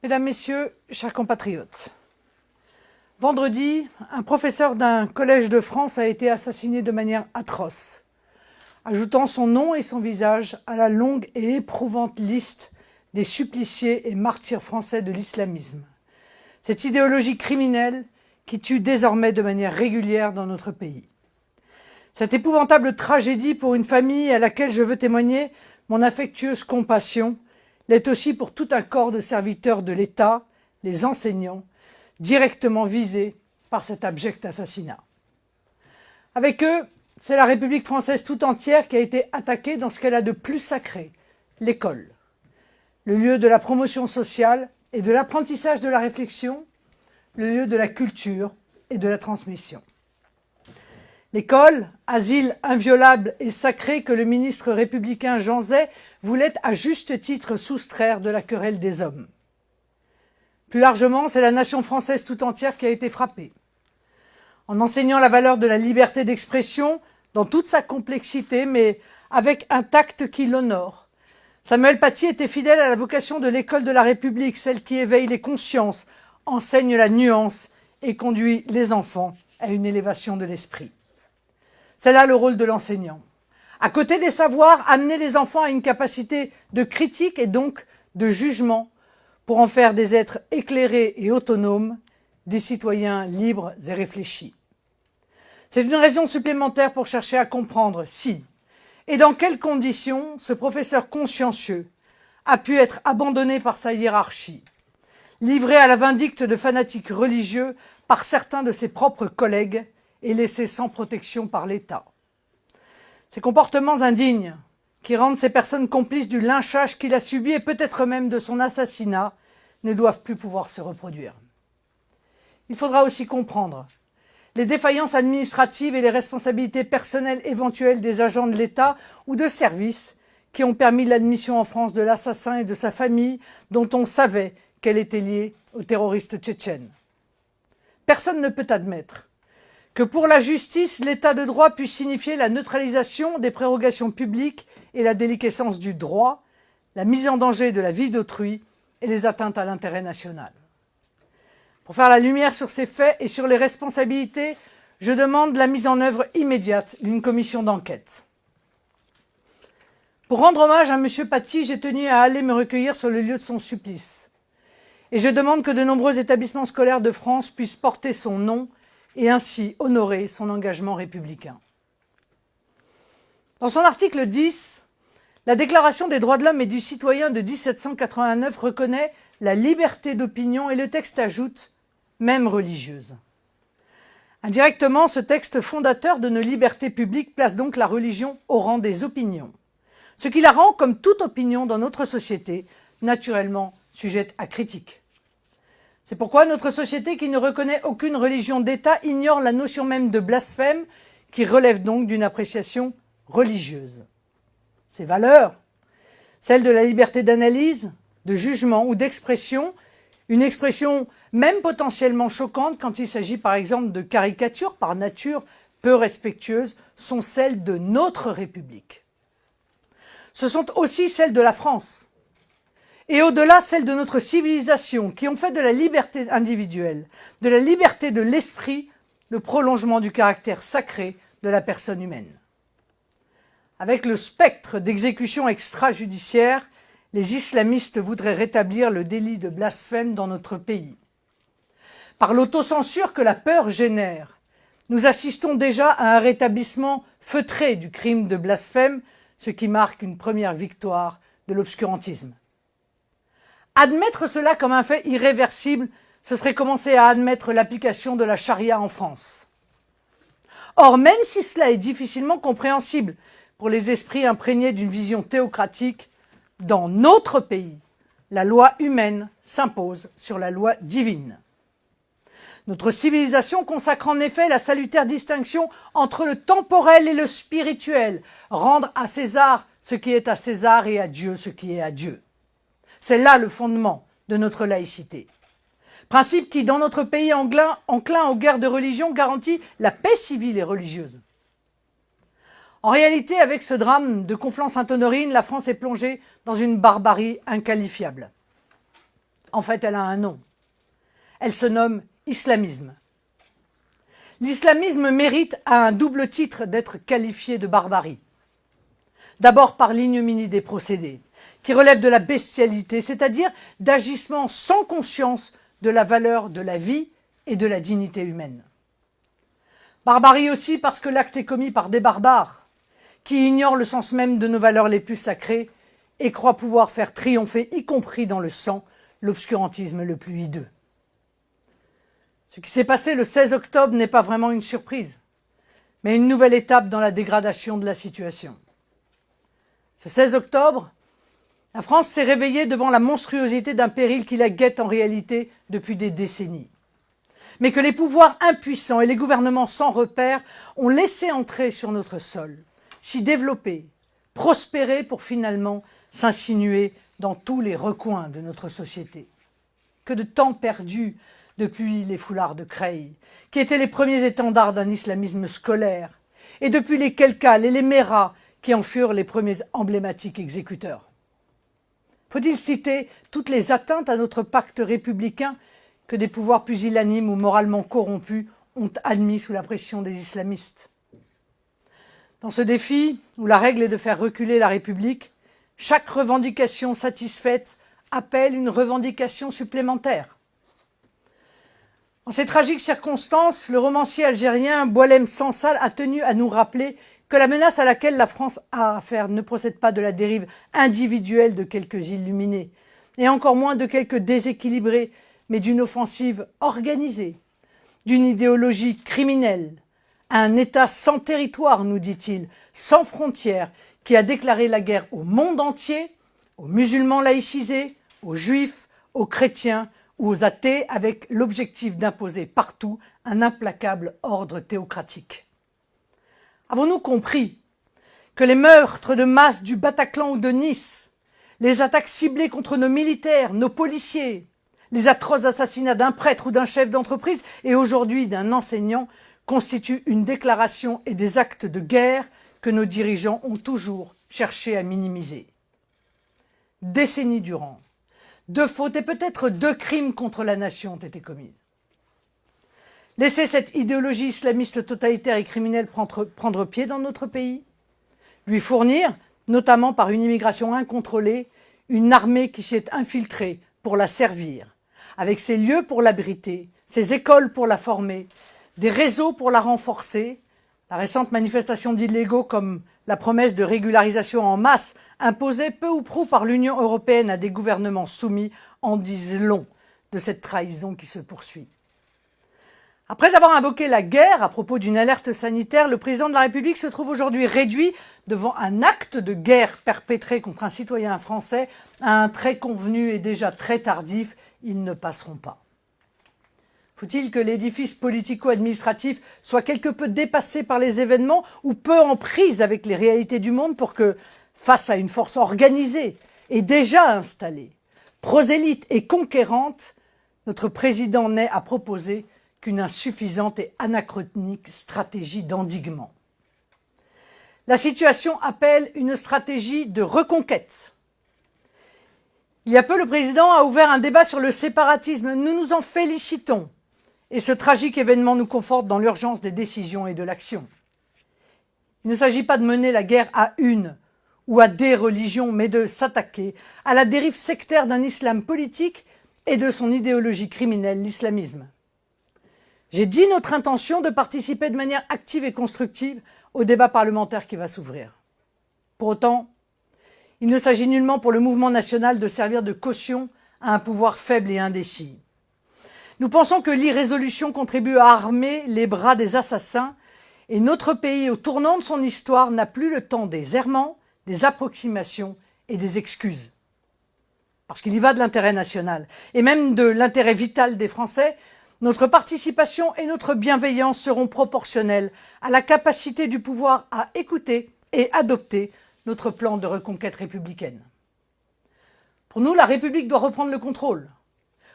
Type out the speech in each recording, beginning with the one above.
Mesdames, Messieurs, chers compatriotes, vendredi, un professeur d'un collège de France a été assassiné de manière atroce, ajoutant son nom et son visage à la longue et éprouvante liste des suppliciés et martyrs français de l'islamisme. Cette idéologie criminelle qui tue désormais de manière régulière dans notre pays. Cette épouvantable tragédie pour une famille à laquelle je veux témoigner mon affectueuse compassion l'est aussi pour tout un corps de serviteurs de l'État, les enseignants, directement visés par cet abject assassinat. Avec eux, c'est la République française tout entière qui a été attaquée dans ce qu'elle a de plus sacré, l'école. Le lieu de la promotion sociale et de l'apprentissage de la réflexion, le lieu de la culture et de la transmission. L'école, asile inviolable et sacré que le ministre républicain Jean Zay voulait à juste titre soustraire de la querelle des hommes. Plus largement, c'est la nation française tout entière qui a été frappée. En enseignant la valeur de la liberté d'expression dans toute sa complexité, mais avec un tact qui l'honore, Samuel Paty était fidèle à la vocation de l'école de la République, celle qui éveille les consciences, enseigne la nuance et conduit les enfants à une élévation de l'esprit. C'est là le rôle de l'enseignant. À côté des savoirs, amener les enfants à une capacité de critique et donc de jugement pour en faire des êtres éclairés et autonomes, des citoyens libres et réfléchis. C'est une raison supplémentaire pour chercher à comprendre si et dans quelles conditions ce professeur consciencieux a pu être abandonné par sa hiérarchie, livré à la vindicte de fanatiques religieux par certains de ses propres collègues et laissé sans protection par l'État. Ces comportements indignes qui rendent ces personnes complices du lynchage qu'il a subi et peut-être même de son assassinat ne doivent plus pouvoir se reproduire. Il faudra aussi comprendre les défaillances administratives et les responsabilités personnelles éventuelles des agents de l'État ou de services qui ont permis l'admission en France de l'assassin et de sa famille dont on savait qu'elle était liée aux terroristes tchétchènes. Personne ne peut admettre que pour la justice, l'état de droit puisse signifier la neutralisation des prérogations publiques et la déliquescence du droit, la mise en danger de la vie d'autrui et les atteintes à l'intérêt national. Pour faire la lumière sur ces faits et sur les responsabilités, je demande la mise en œuvre immédiate d'une commission d'enquête. Pour rendre hommage à M. Paty, j'ai tenu à aller me recueillir sur le lieu de son supplice. Et je demande que de nombreux établissements scolaires de France puissent porter son nom et ainsi honorer son engagement républicain. Dans son article 10, la Déclaration des droits de l'homme et du citoyen de 1789 reconnaît la liberté d'opinion et le texte ajoute « même religieuse ». Indirectement, ce texte fondateur de nos libertés publiques place donc la religion au rang des opinions, ce qui la rend, comme toute opinion dans notre société, naturellement sujette à critique. C'est pourquoi notre société, qui ne reconnaît aucune religion d'État, ignore la notion même de blasphème, qui relève donc d'une appréciation religieuse. Ces valeurs, celles de la liberté d'analyse, de jugement ou d'expression, une expression même potentiellement choquante quand il s'agit par exemple de caricatures par nature peu respectueuses, sont celles de notre République. Ce sont aussi celles de la France. Et au-delà, celles de notre civilisation, qui ont fait de la liberté individuelle, de la liberté de l'esprit, le prolongement du caractère sacré de la personne humaine. Avec le spectre d'exécution extrajudiciaire, les islamistes voudraient rétablir le délit de blasphème dans notre pays. Par l'autocensure que la peur génère, nous assistons déjà à un rétablissement feutré du crime de blasphème, ce qui marque une première victoire de l'obscurantisme. Admettre cela comme un fait irréversible, ce serait commencer à admettre l'application de la charia en France. Or, même si cela est difficilement compréhensible pour les esprits imprégnés d'une vision théocratique, dans notre pays, la loi humaine s'impose sur la loi divine. Notre civilisation consacre en effet la salutaire distinction entre le temporel et le spirituel, rendre à César ce qui est à César et à Dieu ce qui est à Dieu. C'est là le fondement de notre laïcité. Principe qui, dans notre pays enclin aux guerres de religion, garantit la paix civile et religieuse. En réalité, avec ce drame de Conflans-Sainte-Honorine, la France est plongée dans une barbarie inqualifiable. En fait, elle a un nom. Elle se nomme islamisme. L'islamisme mérite à un double titre d'être qualifié de barbarie. D'abord par l'ignominie des procédés, qui relèvent de la bestialité, c'est-à-dire d'agissements sans conscience de la valeur de la vie et de la dignité humaine. Barbarie aussi parce que l'acte est commis par des barbares, qui ignorent le sens même de nos valeurs les plus sacrées et croient pouvoir faire triompher, y compris dans le sang, l'obscurantisme le plus hideux. Ce qui s'est passé le 16 octobre n'est pas vraiment une surprise, mais une nouvelle étape dans la dégradation de la situation. Ce 16 octobre, la France s'est réveillée devant la monstruosité d'un péril qui la guette en réalité depuis des décennies. Mais que les pouvoirs impuissants et les gouvernements sans repère ont laissé entrer sur notre sol, s'y développer, prospérer pour finalement s'insinuer dans tous les recoins de notre société. Que de temps perdu depuis les foulards de Creil, qui étaient les premiers étendards d'un islamisme scolaire, et depuis les Kelkal et les Méras, qui en furent les premiers emblématiques exécuteurs. Faut-il citer toutes les atteintes à notre pacte républicain que des pouvoirs pusillanimes ou moralement corrompus ont admis sous la pression des islamistes? Dans ce défi, où la règle est de faire reculer la République, chaque revendication satisfaite appelle une revendication supplémentaire. En ces tragiques circonstances, le romancier algérien Boualem Sansal a tenu à nous rappeler que la menace à laquelle la France a affaire ne procède pas de la dérive individuelle de quelques illuminés, et encore moins de quelques déséquilibrés, mais d'une offensive organisée, d'une idéologie criminelle, un État sans territoire, nous dit-il, sans frontières, qui a déclaré la guerre au monde entier, aux musulmans laïcisés, aux juifs, aux chrétiens ou aux athées, avec l'objectif d'imposer partout un implacable ordre théocratique. Avons-nous compris que les meurtres de masse du Bataclan ou de Nice, les attaques ciblées contre nos militaires, nos policiers, les atroces assassinats d'un prêtre ou d'un chef d'entreprise et aujourd'hui d'un enseignant constituent une déclaration et des actes de guerre que nos dirigeants ont toujours cherché à minimiser. Décennies durant, 2 fautes et peut-être 2 crimes contre la nation ont été commises. Laisser cette idéologie islamiste totalitaire et criminelle prendre pied dans notre pays, lui fournir, notamment par une immigration incontrôlée, une armée qui s'y est infiltrée pour la servir, avec ses lieux pour l'abriter, ses écoles pour la former, des réseaux pour la renforcer, la récente manifestation d'illégaux comme la promesse de régularisation en masse imposée peu ou prou par l'Union européenne à des gouvernements soumis en disent long de cette trahison qui se poursuit. Après avoir invoqué la guerre à propos d'une alerte sanitaire, le président de la République se trouve aujourd'hui réduit devant un acte de guerre perpétré contre un citoyen français à un trait convenu et déjà très tardif, ils ne passeront pas. Faut-il que l'édifice politico-administratif soit quelque peu dépassé par les événements ou peu en prise avec les réalités du monde pour que, face à une force organisée et déjà installée, prosélyte et conquérante, notre président n'ait à proposer qu'une insuffisante et anachronique stratégie d'endiguement. La situation appelle une stratégie de reconquête. Il y a peu, le président a ouvert un débat sur le séparatisme. Nous nous en félicitons. Et ce tragique événement nous conforte dans l'urgence des décisions et de l'action. Il ne s'agit pas de mener la guerre à une ou à des religions, mais de s'attaquer à la dérive sectaire d'un islam politique et de son idéologie criminelle, l'islamisme. J'ai dit notre intention de participer de manière active et constructive au débat parlementaire qui va s'ouvrir. Pour autant, il ne s'agit nullement pour le mouvement national de servir de caution à un pouvoir faible et indécis. Nous pensons que l'irrésolution contribue à armer les bras des assassins et notre pays, au tournant de son histoire, n'a plus le temps des errements, des approximations et des excuses. Parce qu'il y va de l'intérêt national et même de l'intérêt vital des Français, notre participation et notre bienveillance seront proportionnelles à la capacité du pouvoir à écouter et adopter notre plan de reconquête républicaine. Pour nous, la République doit reprendre le contrôle.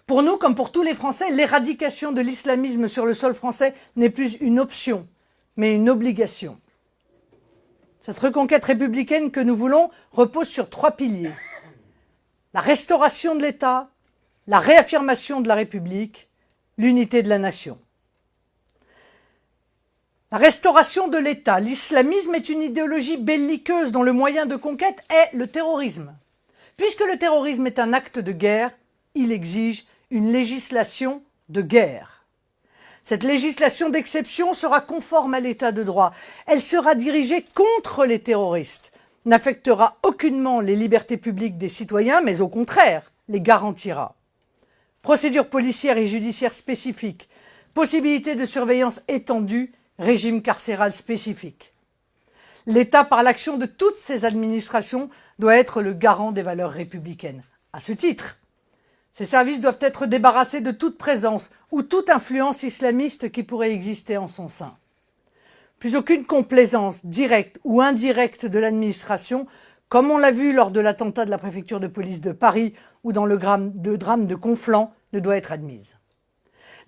Pour nous, comme pour tous les Français, l'éradication de l'islamisme sur le sol français n'est plus une option, mais une obligation. Cette reconquête républicaine que nous voulons repose sur 3 piliers. La restauration de l'État, la réaffirmation de la République, l'unité de la nation. La restauration de l'État. L'islamisme est une idéologie belliqueuse dont le moyen de conquête est le terrorisme. Puisque le terrorisme est un acte de guerre, il exige une législation de guerre. Cette législation d'exception sera conforme à l'état de droit. Elle sera dirigée contre les terroristes, n'affectera aucunement les libertés publiques des citoyens, mais au contraire, les garantira. Procédures policières et judiciaires spécifiques, possibilité de surveillance étendue, régime carcéral spécifique. L'État, par l'action de toutes ses administrations, doit être le garant des valeurs républicaines. À ce titre, ces services doivent être débarrassés de toute présence ou toute influence islamiste qui pourrait exister en son sein. Plus aucune complaisance directe ou indirecte de l'administration, comme on l'a vu lors de l'attentat de la préfecture de police de Paris ou dans le drame de Conflans, ne doit être admise.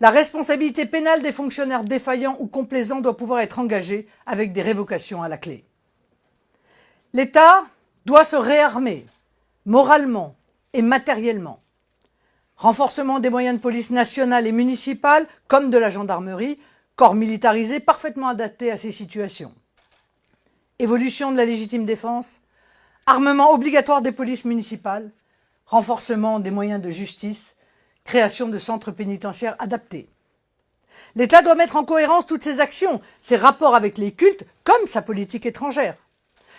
La responsabilité pénale des fonctionnaires défaillants ou complaisants doit pouvoir être engagée avec des révocations à la clé. L'État doit se réarmer, moralement et matériellement. Renforcement des moyens de police nationale et municipale, comme de la gendarmerie, corps militarisé parfaitement adapté à ces situations. Évolution de la légitime défense, armement obligatoire des polices municipales, renforcement des moyens de justice, création de centres pénitentiaires adaptés. L'État doit mettre en cohérence toutes ses actions, ses rapports avec les cultes, comme sa politique étrangère,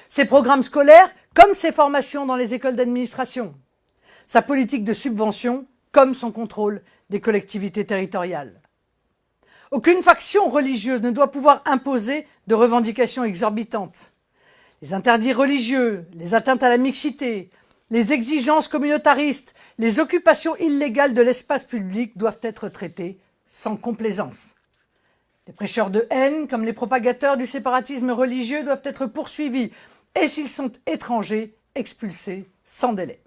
ses programmes scolaires, comme ses formations dans les écoles d'administration, sa politique de subvention, comme son contrôle des collectivités territoriales. Aucune faction religieuse ne doit pouvoir imposer de revendications exorbitantes. Les interdits religieux, les atteintes à la mixité, les exigences communautaristes, les occupations illégales de l'espace public doivent être traitées sans complaisance. Les prêcheurs de haine, comme les propagateurs du séparatisme religieux, doivent être poursuivis et, s'ils sont étrangers, expulsés sans délai.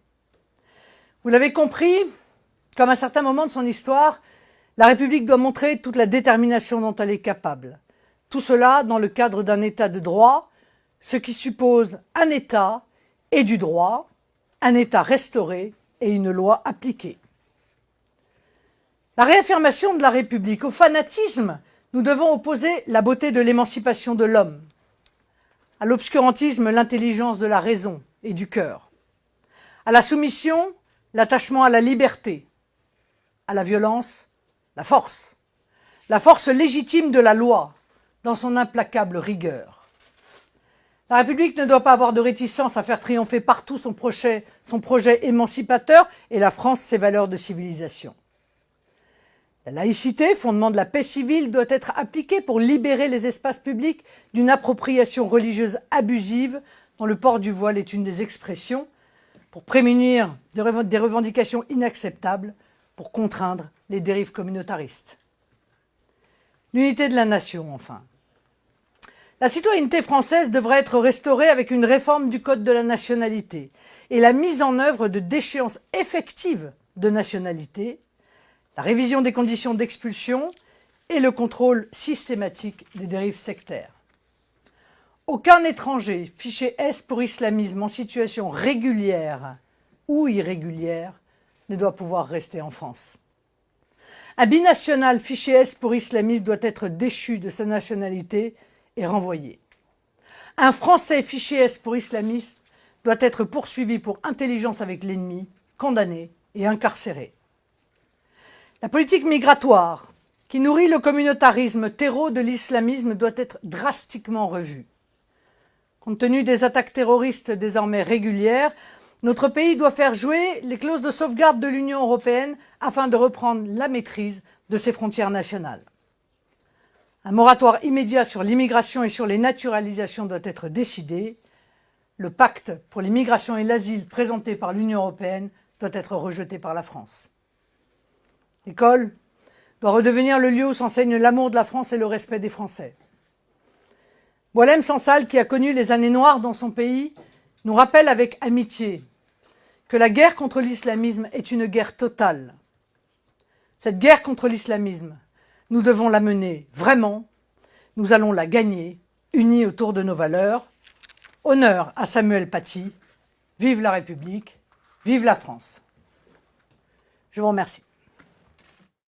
Vous l'avez compris, comme à certains moments de son histoire, la République doit montrer toute la détermination dont elle est capable. Tout cela dans le cadre d'un État de droit, ce qui suppose un État et du droit, un État restauré et une loi appliquée. La réaffirmation de la République. Au fanatisme, nous devons opposer la beauté de l'émancipation de l'homme. À l'obscurantisme, l'intelligence de la raison et du cœur. À la soumission, l'attachement à la liberté. À la violence, la force. La force légitime de la loi, dans son implacable rigueur. La République ne doit pas avoir de réticence à faire triompher partout son projet émancipateur et la France ses valeurs de civilisation. La laïcité, fondement de la paix civile, doit être appliquée pour libérer les espaces publics d'une appropriation religieuse abusive dont le port du voile est une des expressions, pour prémunir des revendications inacceptables, pour contraindre les dérives communautaristes. L'unité de la nation, enfin. La citoyenneté française devrait être restaurée avec une réforme du Code de la nationalité et la mise en œuvre de déchéances effectives de nationalité, la révision des conditions d'expulsion et le contrôle systématique des dérives sectaires. Aucun étranger fiché S pour islamisme en situation régulière ou irrégulière ne doit pouvoir rester en France. Un binational fiché S pour islamisme doit être déchu de sa nationalité et renvoyé. Un Français fiché S pour islamiste doit être poursuivi pour intelligence avec l'ennemi, condamné et incarcéré. La politique migratoire, qui nourrit le communautarisme terreau de l'islamisme, doit être drastiquement revue. Compte tenu des attaques terroristes désormais régulières, notre pays doit faire jouer les clauses de sauvegarde de l'Union européenne afin de reprendre la maîtrise de ses frontières nationales. Un moratoire immédiat sur l'immigration et sur les naturalisations doit être décidé. Le pacte pour l'immigration et l'asile présenté par l'Union européenne doit être rejeté par la France. L'école doit redevenir le lieu où s'enseigne l'amour de la France et le respect des Français. Boualem Sansal, qui a connu les années noires dans son pays, nous rappelle avec amitié que la guerre contre l'islamisme est une guerre totale. Cette guerre contre l'islamisme, nous devons la mener vraiment, nous allons la gagner, unis autour de nos valeurs. Honneur à Samuel Paty, vive la République, vive la France. Je vous remercie.